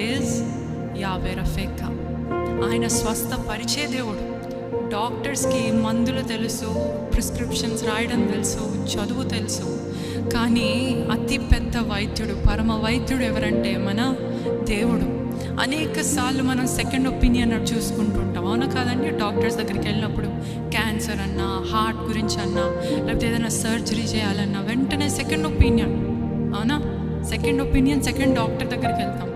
Is యావే రఫేకా. ఆయన స్వస్థపరిచే దేవుడు. డాక్టర్స్కి మందులు తెలుసు, ప్రిస్క్రిప్షన్స్ రాయడం తెలుసు, చదువు తెలుసు, కానీ అతి పెద్ద వైద్యుడు, పరమ వైద్యుడు ఎవరంటే మన దేవుడు. అనేక సార్లు మనం సెకండ్ ఒపీనియన్ చూసుకుంటుంటాం, అవునా కాదండి? డాక్టర్స్ దగ్గరికి వెళ్ళినప్పుడు క్యాన్సర్ అన్నా, హార్ట్ గురించి అన్నా, లేకపోతే ఏదైనా సర్జరీ చేయాలన్నా వెంటనే సెకండ్ ఒపీనియన్, అవునా? సెకండ్ ఒపీనియన్, సెకండ్ డాక్టర్ దగ్గరికి వెళ్తాం.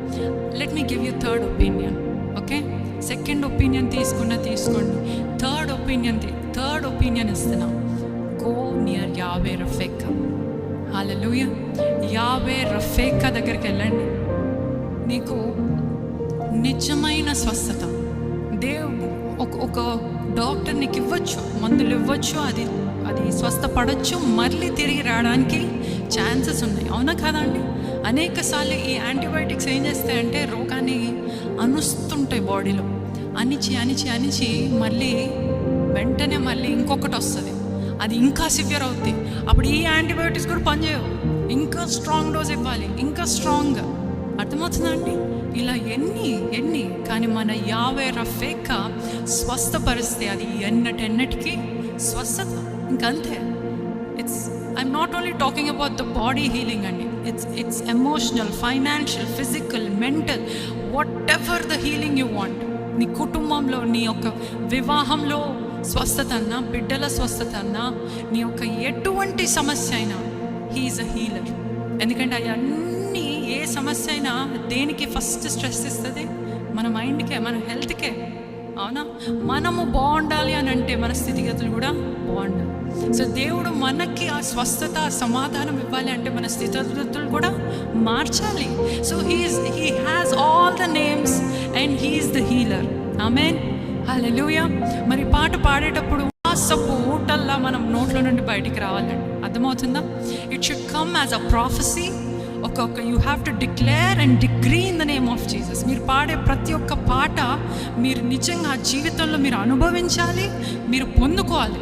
Let me give you third opinion, okay? Second opinion తీసుకోండి, థర్డ్ ఒపీనియన్ ఇస్తున్నాం. గో నియర్ యావే రఫేకా. హల్లెలూయా. యావే రఫేకా దగ్గరికి వెళ్ళండి. నీకు నిజమైన స్వస్థత దేవుడు ఒక డాక్టర్ నీకు ఇవ్వచ్చు, మందులు ఇవ్వచ్చు, అది స్వస్థపడవచ్చు, మళ్ళీ తిరిగి రావడానికి ఛాన్సెస్ ఉన్నాయి, అవునా కాదండి? అనేక సార్లు ఈ యాంటీబయాటిక్స్ ఏం చేస్తాయంటే రోగాన్ని అనుస్తుంటాయి బాడీలో, అణిచి మళ్ళీ వెంటనే మళ్ళీ ఇంకొకటి వస్తుంది, అది ఇంకా సివియర్ అవుతుంది. అప్పుడు ఈ యాంటీబయాటిక్స్ కూడా పనిచేయవు, ఇంకా స్ట్రాంగ్ డోస్ ఇవ్వాలి, ఇంకా స్ట్రాంగ్గా. అర్థమవుతుందా అండి? ఇలా ఎన్ని కానీ మన యావే రఫేకా స్వస్థపరిస్తే అది ఎన్నటికి స్వస్థత. ఇంకంతే. I'm not only talking about the body healing అండి, it's emotional, financial, physical, mental, whatever the healing you want. నీ కుటుంబంలో, నీ యొక్క వివాహంలో స్వస్థత అన్నా, బిడ్డల స్వస్థత అన్నా, నీ యొక్క ఎటువంటి సమస్య అయినా హీఈస్ అ హీలర్. ఎందుకంటే అవన్నీ, ఏ సమస్య అయినా దేనికి ఫస్ట్ స్ట్రెస్ ఇస్తుంది? మన మైండ్కే, మన హెల్త్కే, అవునా? మనము బాగుండాలి అని అంటే మన స్థితిగతులు కూడా బాగుండాలి. సో దేవుడు మనకి ఆ స్వస్థత, సమాధానం ఇవ్వాలి అంటే మన స్థితిగతులు కూడా మార్చాలి. So he has all the names and he is the healer. Amen, hallelujah. మరి పాట పాడేటప్పుడు సప్పు ఊటల్లా మనం నోట్లో నుండి బయటికి రావాలండి. అర్థమవుతుందా? It should come as a prophecy. You have to declare and degree in the name of Jesus. మీరు పాడే ప్రతి ఒక్క పాట మీరు నిజంగా జీవితంలో మీరు అనుభవించాలి, మీరు పొందుకోవాలి.